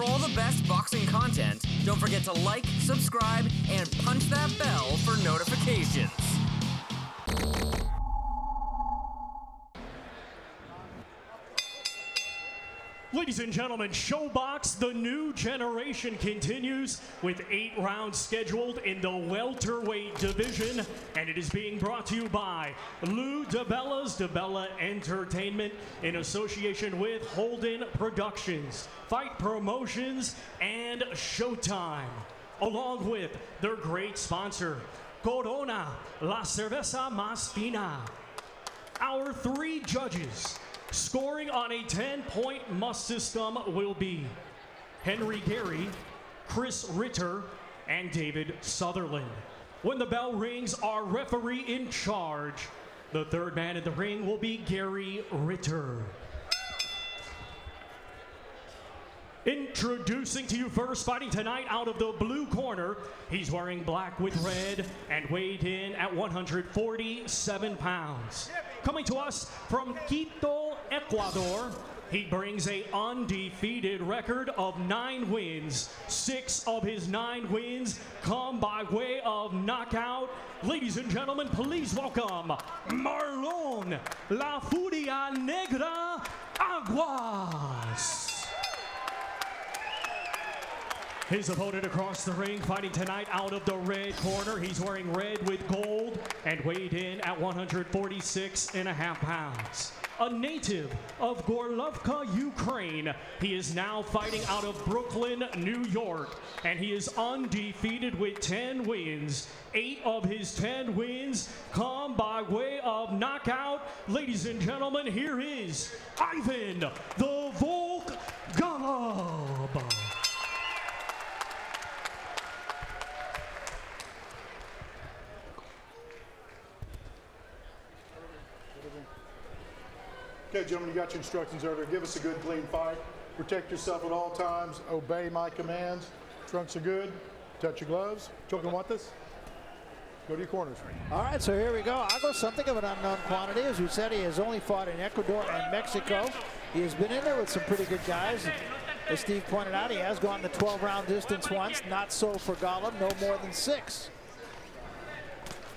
For all the best boxing content, don't forget to like, subscribe, and punch that bell for notifications. Ladies and gentlemen, Showbox, the new generation continues with 8 rounds scheduled in the welterweight division, and it is being brought to you by DiBella's DiBella Entertainment in association with Holden Productions, Fight Promotions, and Showtime, along with their great sponsor, Corona, la cerveza más fina. Our 3 judges scoring on a 10-point must system will be Henry Gary, Chris Ritter, and David Sutherland. When the bell rings, our referee in charge, the 3rd man in the ring, will be Gary Ritter. Introducing to you first, fighting tonight out of the blue corner, he's wearing black with red and weighed in at 147 pounds. Coming to us from Quito, Ecuador, he brings an undefeated record of 9 wins. 6 of his 9 wins come by way of knockout. Ladies and gentlemen, please welcome Marlon La Furia Negra Aguas. His opponent across the ring, fighting tonight out of the red corner. He's wearing red with gold and weighed in at 146.5 pounds. A native of Golub, Ukraine, he is now fighting out of Brooklyn, New York, and he is undefeated with 10 wins. 8 of his 10 wins come by way of knockout. Ladies and gentlemen, here is Ivan the Volk Golub. Okay, gentlemen, you got your instructions over there. Give us a good, clean fight. Protect yourself at all times. Obey my commands. Trunks are good. Touch your gloves. Children want this? Go to your corners. All right, so here we go. Aguas, something of an unknown quantity. As we said, he has only fought in Ecuador and Mexico. He has been in there with some pretty good guys. As Steve pointed out, he has gone the 12-round distance once. Not so for Golub, no more than 6.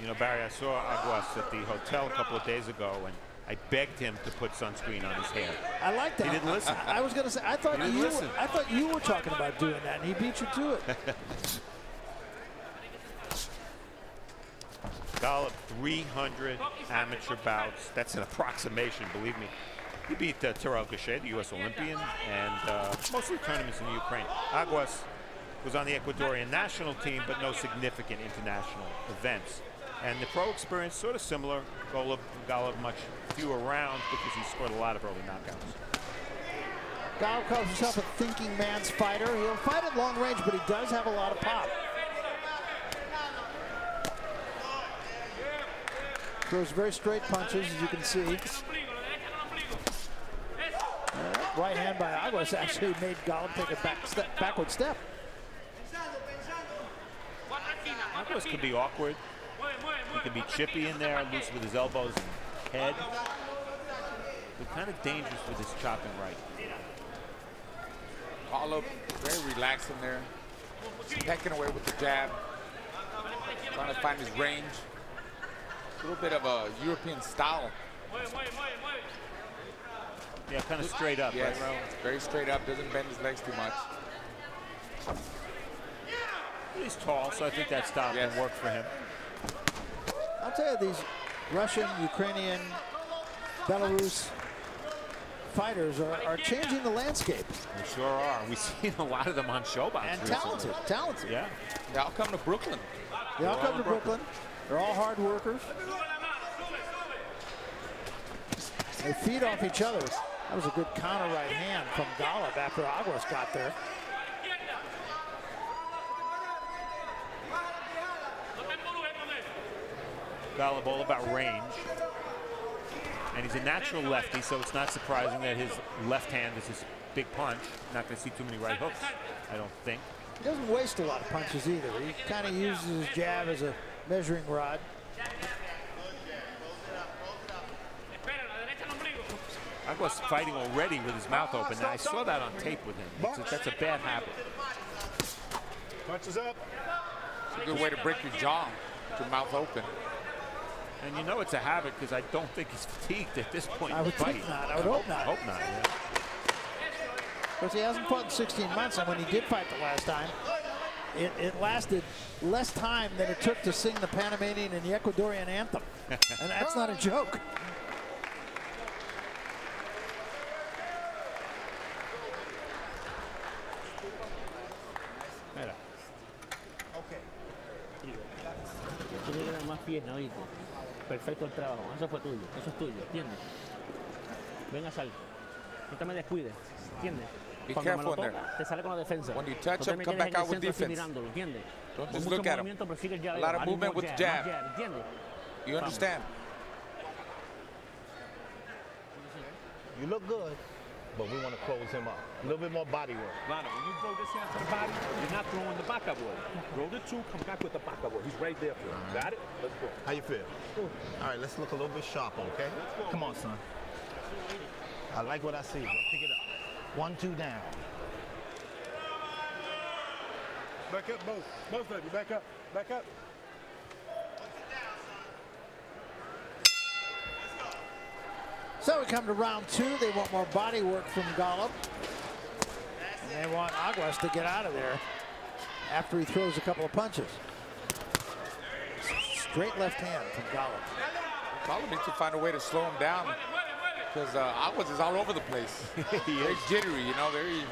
You know, Barry, I saw Aguas at the hotel a couple of days ago, and I begged him to put sunscreen on his hair. I like that. He didn't listen. I was going to say, I thought you were talking about doing that, and he beat you to it. Golub, 300 amateur bouts. That's an approximation, believe me. He beat Terrell Gachet, the U.S. Olympian, and mostly tournaments in Ukraine. Aguas was on the Ecuadorian national team, but no significant international events. And the pro experience sort of similar. Golub much fewer rounds because he scored a lot of early knockouts. Golub calls himself a thinking man's fighter. He'll fight at long range, but he does have a lot of pop. Throws very straight punches, as you can see. Right hand by Aguas actually made Golub take a backward step. Aguas could be awkward. He can be chippy in there, loose with his elbows and head. But kind of dangerous with his chopping right. Golub very relaxed in there. Pecking away with the jab. Trying to find his range. A little bit of a European style. Yeah, kind of straight up, yes, right, Ro? Very straight up, doesn't bend his legs too much. He's tall, so I think that style can work for him. I'll tell you, these Russian, Ukrainian, Belarus fighters are changing the landscape. They sure are. We've seen a lot of them on Showbox. And recently. talented. Yeah. They all come to Brooklyn. They all come to Brooklyn. They're all hard workers. They feed off each other. That was a good counter right hand from Golub after Aguas got there. Golub all about range. And he's a natural lefty, so it's not surprising that his left hand is his big punch. Not going to see too many right hooks, I don't think. He doesn't waste a lot of punches either. He kind of uses his jab as a measuring rod. Aguas fighting already with his mouth open. Now, I saw that on tape with him. That's a bad habit. Punches up. It's a good way to break your jaw, with your mouth open. And you know it's a habit because I don't think he's fatigued at this point. I would think not. I would hope not. Hope not, yeah. Because he hasn't fought in 16 months, and when he did fight the last time, it lasted less time than it took to sing the Panamanian and the Ecuadorian anthem. And that's not a joke. Mira. Tiene que dar más pierna, oíste. Perfecto el trabajo. Eso fue tuyo. Eso es tuyo, ¿entiendes? Venga, sal. No te me descuides, ¿entiendes? Be Cuando me careful lo in toca, te sale con la defensa. When you touch No te him, me come quedes back en el out with centro así defense. mirándolo, ¿entiendes? Don't Con just mucho look at him. movimiento, pero sigue el A lot of jabeo, movement with the jab. ¿entiendes? You understand? You look good, but we want to close him up. A little bit more body work. Lana, when you throw this hand to the body, you're not throwing the baka boy. Throw the two, come back with the baka boy. He's right there for you. Got it? Let's go. How you feel? All right, let's look a little bit sharper, okay? Come on, son. I like what I see, bro. Pick it up. 1, 2 down. Back up, both of you. Back up, back up. So we come to round 2. They want more body work from Golub. And they want Aguas to get out of there after he throws a couple of punches. Straight left hand from Golub. Golub needs to find a way to slow him down because Aguas is all over the place. Very jittery, you know, very,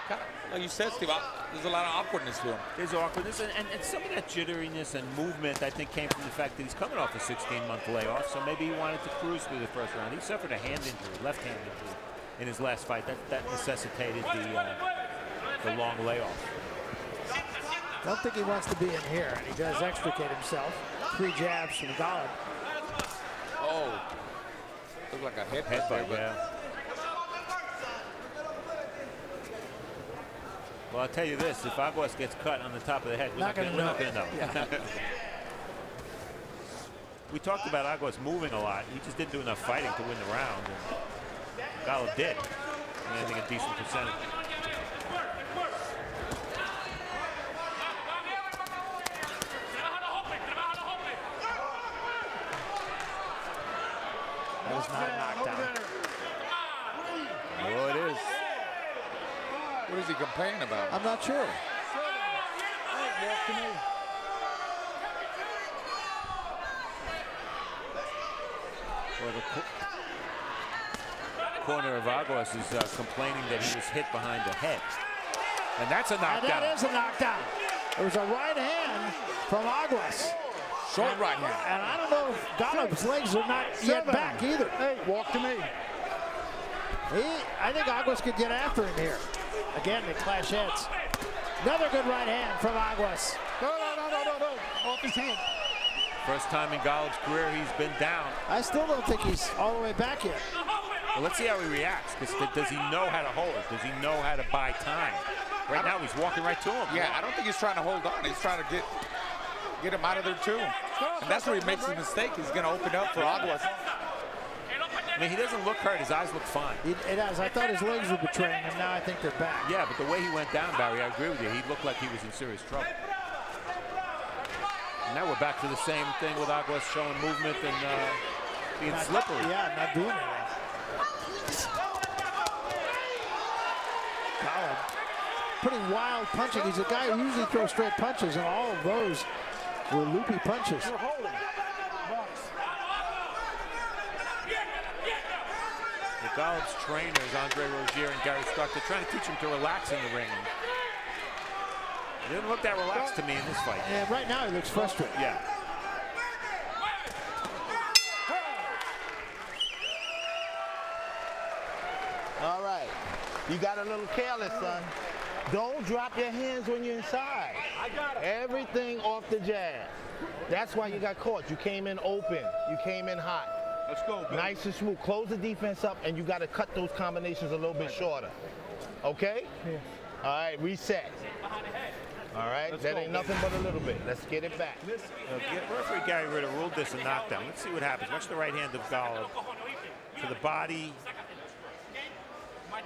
kind of, like you said, Steve, there's a lot of awkwardness to him. There's awkwardness, and some of that jitteriness and movement, I think, came from the fact that he's coming off a 16-month layoff, so maybe he wanted to cruise through the first round. He suffered a hand injury, left hand injury, in his last fight. That necessitated the long layoff. Don't think he wants to be in here, and he does extricate himself. 3 jabs from Golub. Oh, looked like a headbutt. Yeah. Well, I'll tell you this, if Aguas gets cut on the top of the head, we're not going to know. Yeah. We talked about Aguas moving a lot. He just didn't do enough fighting to win the round. And Golub did. And I think a decent percentage. That was not a knockdown. Oh, it is. What is he complaining about? I'm not sure. Well, the corner of Aguas is complaining that he was hit behind the head. And that's a knockdown. And that is a knockdown. It was a right hand from Aguas. Short right hand. And I don't know if Golub's legs are not yet back either. Hey, walk to me. I think Aguas could get after him here. Again, they clash heads. Another good right hand from Aguas. No. Off his hand. First time in Golub's career he's been down. I still don't think he's all the way back yet. Well, let's see how he reacts. Does he know how to hold it? Does he know how to buy time? Right now he's walking right to him. Yeah, I don't think he's trying to hold on. He's trying to get him out of there too. And that's where he makes his mistake. He's going to open up for Aguas. I mean, he doesn't look hurt. His eyes look fine. It does. I thought his legs were betraying him. Now I think they're back. Yeah, but the way he went down, Barry, I agree with you. He looked like he was in serious trouble. And now we're back to the same thing with Aguas showing movement and being slippery. Yeah, not doing anything. Golub, pretty wild punching. He's a guy who usually throws straight punches, and all of those were loopy punches. The Golub's trainers, Andre Rozier and Gary Stark, they're trying to teach him to relax in the ring. He didn't look that relaxed to me in this fight. And right now he looks frustrated. Yeah. All right. You got a little careless, son. Don't drop your hands when you're inside. I got it. Everything off the jab. That's why you got caught. You came in open. You came in hot. Let's go, baby. Nice and smooth. Close the defense up, and you got to cut those combinations a little bit shorter. Okay? Yeah. All right, reset. All right, that ain't nothing but a little bit. Let's get it back. Referee Gary Ritter ruled this a knockdown. Let's see what happens. Watch the right hand of Golub to the body,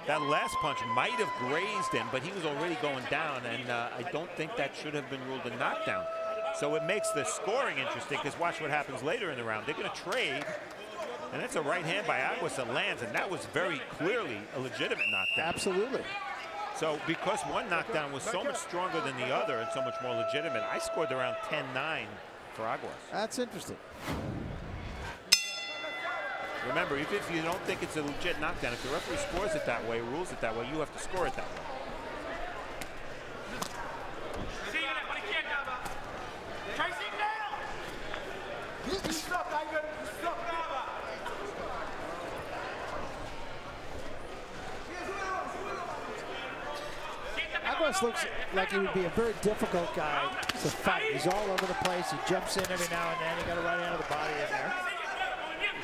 That last punch might have grazed him, but he was already going down, and I don't think that should have been ruled a knockdown. So it makes the scoring interesting, because watch what happens later in the round. They're going to trade, and that's a right hand by Aguas that lands, and that was very clearly a legitimate knockdown. Absolutely. So because one knockdown was so much stronger than the other and so much more legitimate, I scored around 10-9 for Aguas. That's interesting. Remember, even if you don't think it's a legit knockdown, if the referee scores it that way, rules it that way, you have to score it that way. Aguas looks like he would be a very difficult guy to fight. He's all over the place. He jumps in every now and then. He got a right hand of the body in there.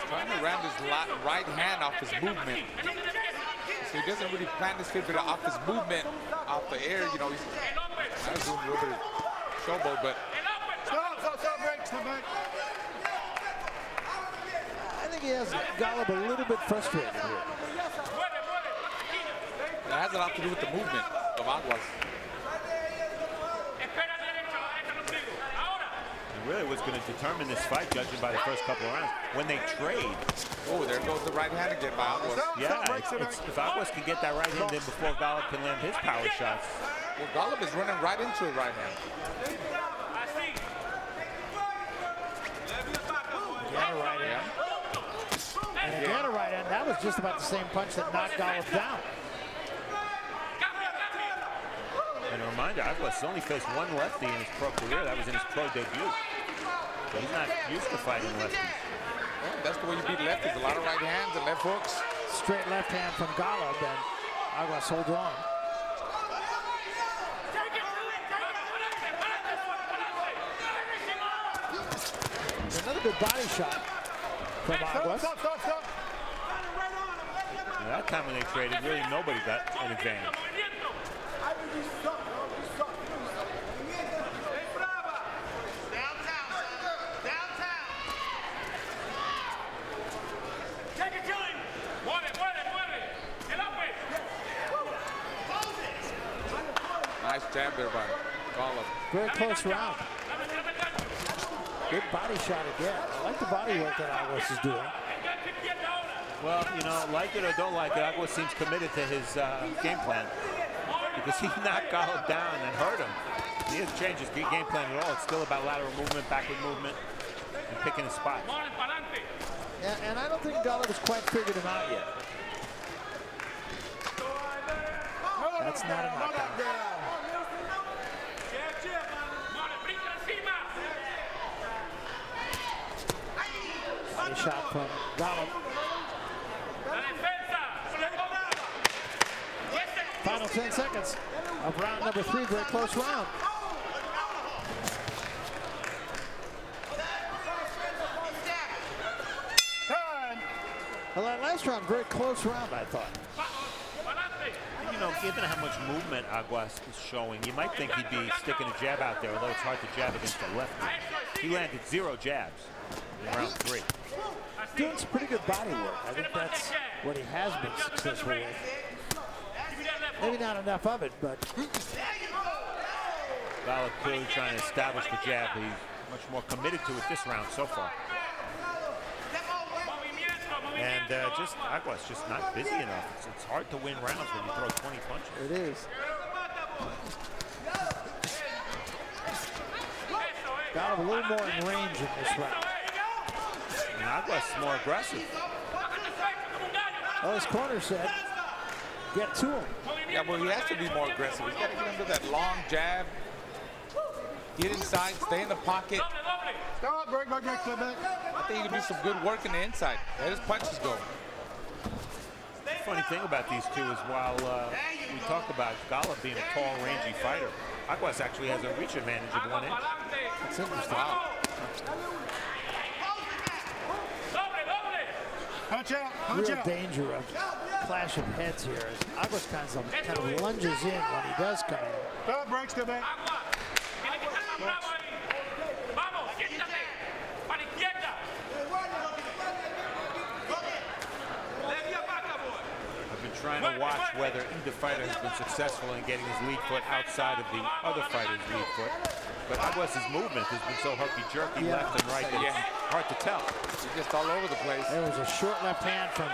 Trying to ram his right hand off his movement. So he doesn't really plan his fit, but off his movement, off the air, you know, he's doing a little bit of showboat, but. Stop, break, stop back. I think he has Golub a little bit frustrated here. That has a lot to do with the movement of Aguas. Really was going to determine this fight, judging by the first couple of rounds. When they trade. Oh, there goes the right hand again by Aguas. Yeah, if Aguas can get that right hand in before Golub can land his power shots. Well, Golub is running right into a right hand. Again a right hand. And again a right hand. That was just about the same punch that knocked Golub down. And a reminder, Aguas only faced one lefty in his pro career. That was in his pro debut. So he's not used to fighting lefties. Well, that's the way you beat lefties. A lot of right hands and left hooks. Straight left hand from Golub, and Aguas holds on. Another good body shot from Aguas. Stop. That time when they traded, really nobody got an advantage. Nice jab there by Golub. Very close round. Good body shot again. I like the body work that Aguas is doing. Well, you know, like it or don't like it, Aguas seems committed to his game plan. Because he knocked Golub down and hurt him. He hasn't changed his game plan at all. It's still about lateral movement, backward movement, and picking his spot. Yeah, and I don't think Golub has quite figured him out yet. That's not a knockdown. Body shot from Golub. Final 10 seconds of round number 3, very close round. Well, that last round, very close round, I thought. You know, given how much movement Aguas is showing, you might think he'd be sticking a jab out there, although it's hard to jab against the lefty. He landed 0 jabs in round 3. Doing some pretty good body work. I think that's what he has been successful with. Maybe not enough of it, but Golub clearly trying to establish the jab. He's much more committed to it this round so far. And just Aguas just not busy enough. It's hard to win rounds when you throw 20 punches. It is. Golub a little more in range in this round. And Aguas more aggressive. Well, his corner said, get to him. Yeah, well, he has to be more aggressive. He's got to get into that long jab. Get inside, stay in the pocket. Stop, break, step back. I think he can do some good work in the inside. Let his punches go. The funny thing about these two is while we talk about Golub being a tall, rangy fighter, Aguas actually has a reach advantage of 1 inch. That's interesting. Wow. Punch out. Real danger of clash of heads here. Aguas kind of lunges in when he does come in. Stop, break, step back. trying to watch whether either fighter has been successful in getting his lead foot outside of the other fighter's lead foot. But Aguas' movement has been so herky-jerky left and right that it's hard to tell. He's just all over the place. There was a short left hand from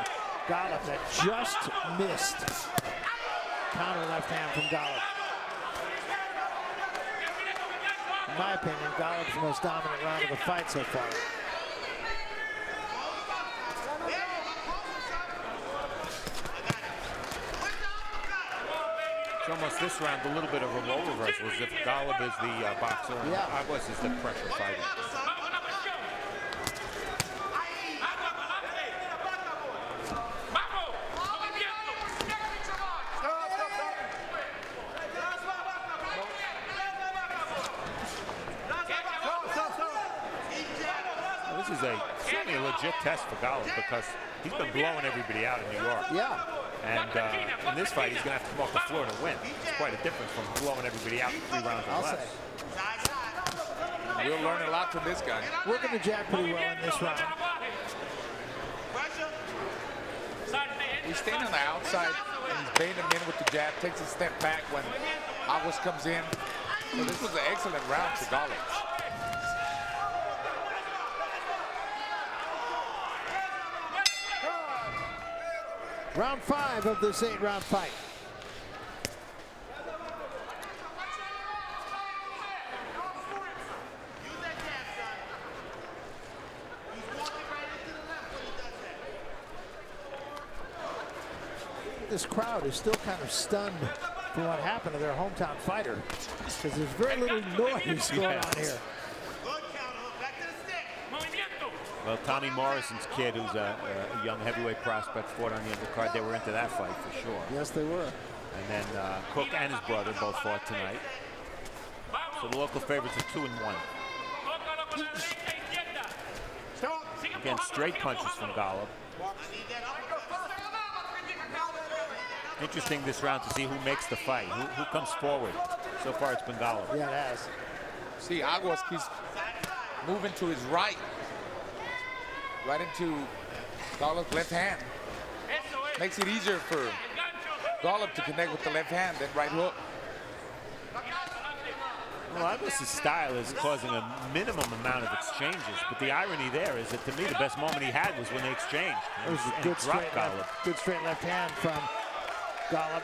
Golub that just missed. Counter left hand from Golub. In my opinion, Golub's the most dominant round of the fight so far. It's almost this round a little bit of a role reversal, as if Golub is the boxer and Aguas is the pressure fighter. This is certainly a legit test for Golub because he's been blowing everybody out in New York. Yeah. And in this fight, he's going to have to come off the floor to win. It's quite a difference from blowing everybody out in 3 rounds or less. We'll learn a lot from this guy. Working the jab pretty well in this round. He's staying on the outside, and he's baiting him in with the jab, takes a step back when Aguas comes in. So this was an excellent round for Golub. Round 5 of this 8-round fight. This crowd is still kind of stunned for what happened to their hometown fighter, because there's very little noise going on here. Well, Tommy Morrison's kid, who's a young heavyweight prospect, fought on the undercard. They were into that fight for sure. Yes, they were. And then Cook and his brother both fought tonight. So the local favorites are 2-1. Again, straight punches from Golub. Interesting this round to see who makes the fight, who comes forward. So far, it's been Golub. Yeah, it has. See, Aguas keeps moving to his right. Right into Golub's left hand. Makes it easier for Golub to connect with the left hand than right hook. Well, Aguas' style is causing a minimum amount of exchanges, but the irony there is that, to me, the best moment he had was when they exchanged. It was a good straight left hand from Golub.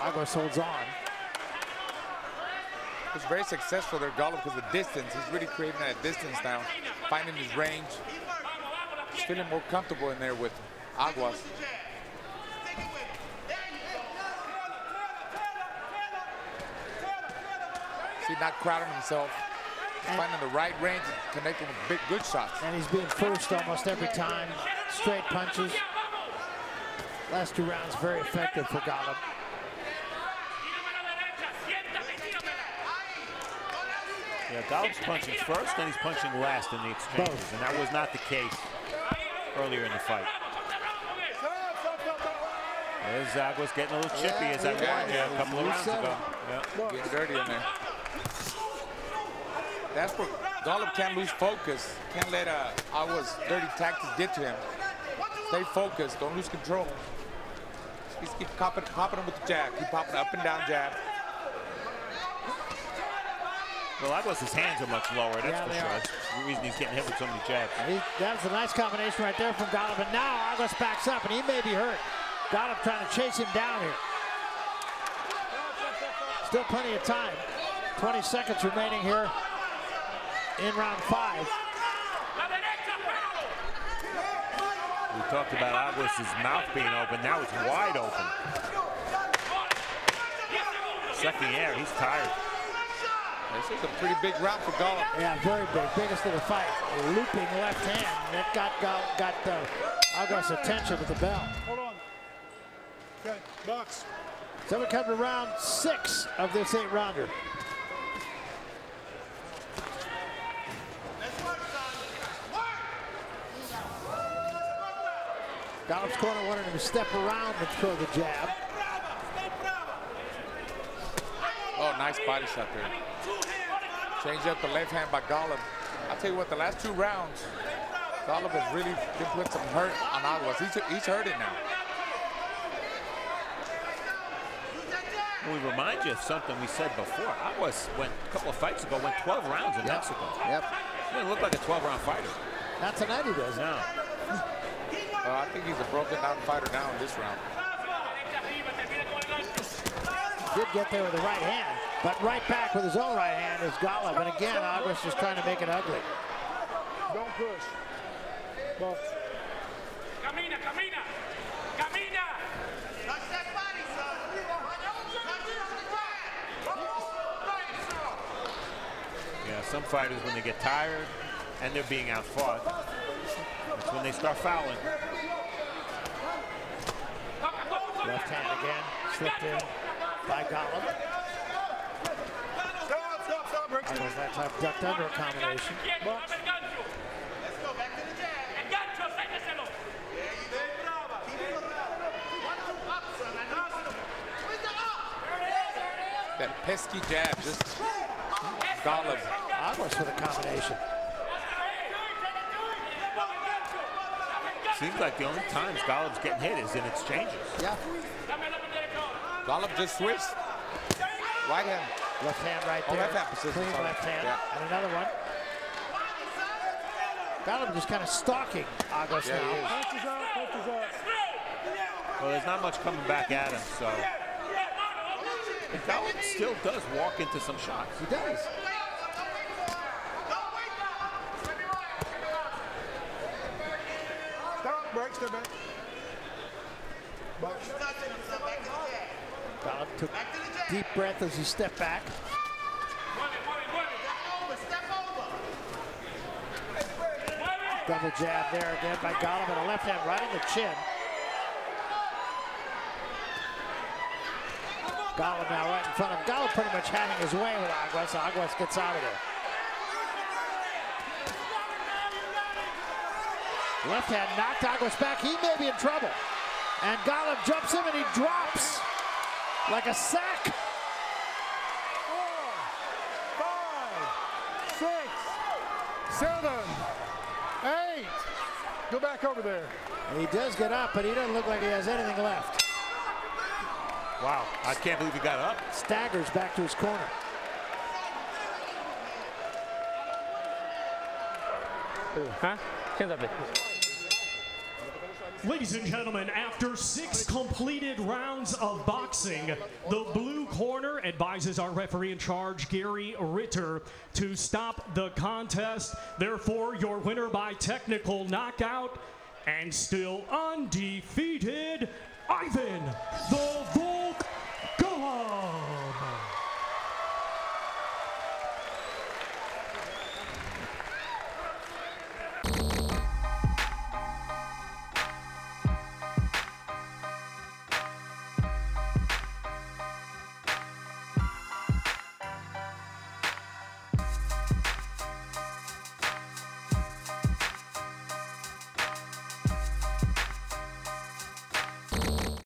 Aguas holds on. It's very successful there, Golub, because of the distance. He's really creating that distance now, finding his range. He's feeling more comfortable in there with Aguas. See, not crowding himself. He's finding the right range and connecting with big, good shots. And he's being first almost every time. Straight punches. Last 2 rounds very effective for Golub. Yeah, Golub's punching first, then he's punching last in the exchanges, and that was not the case earlier in the fight. There's Aguas getting a little chippy, as I warned you a couple of rounds ago. Getting dirty in there. That's where Golub can't lose focus. Can't let Aguas' dirty tactics get to him. Stay focused. Don't lose control. Just keep popping him with the jab. Keep popping up and down jab. Well, Aguas' hands are much lower, that's for sure. That's the reason he's getting hit with so many jabs. That's a nice combination right there from Golub, and now Aguas backs up, and he may be hurt. Golub trying to chase him down here. Still plenty of time. 20 seconds remaining here in round 5. We talked about Aguas' mouth being open. Now it's wide open. Second air, he's tired. This is a pretty big round for Golub. Yeah, very big. Biggest of the fight. A looping left hand. That got Aguas' attention with the bell. Hold on. Okay, box. So we come to round 6 of this 8-rounder. Golub's corner wanted him to step around and throw the jab. Oh, nice body shot there. Change up the left hand by Golub. I'll tell you what, the last 2 rounds, Golub has really been putting some hurt on Aguas. He's hurting now. We remind you of something we said before. Aguas went a couple of fights ago, went 12 rounds in Mexico. Yep. He didn't look like a 12-round fighter. Not tonight he doesn't. No. I think he's a broken down fighter now in this round. Did get there with the right hand, but right back with his own right hand is Golub. And again, Aguas just trying to make it ugly. Don't push. Box. Camina, camina, camina. Touch that body, son. Yeah, some fighters, when they get tired and they're being outfought, that's when they start fouling. Left hand again, slipped in by Golub. Stop, Rick. That was that type of ducked under combination. Box. Let's go back to the jab. Engancho, séqueselo. That pesky jab, just Golub. Aguas with a combination. Seems like the only times Golub's getting hit is in exchanges. Yeah. Golub just switched. Right hand. Left hand right Oh, there. left hand position, Clean sorry. left hand. Yeah. And another one. Golub just kind of stalking Aguas Yeah, he now. is. Punches out, punches out. Well, there's not much coming back at him, so. Golub still does walk into some shots. He does. Stop, break, step back. Box. Golub took a deep breath as he stepped back. Double jab there again by Golub, and a left hand right in the chin. Golub now right in front of him. Golub pretty much having his way with Aguas. Aguas gets out of there. Left hand knocked Aguas back. He may be in trouble. And Golub jumps him and he drops like a sack. 4, 5, 6, 7, 8. Go back over there. And he does get up, but he doesn't look like he has anything left. Wow, I can't believe he got up. Staggers back to his corner. Huh? Siéntate. Ladies and gentlemen, after 6 completed rounds of boxing, the blue corner advises our referee in charge, Gary Ritter, to stop the contest. Therefore, your winner by technical knockout and still undefeated, Ivan the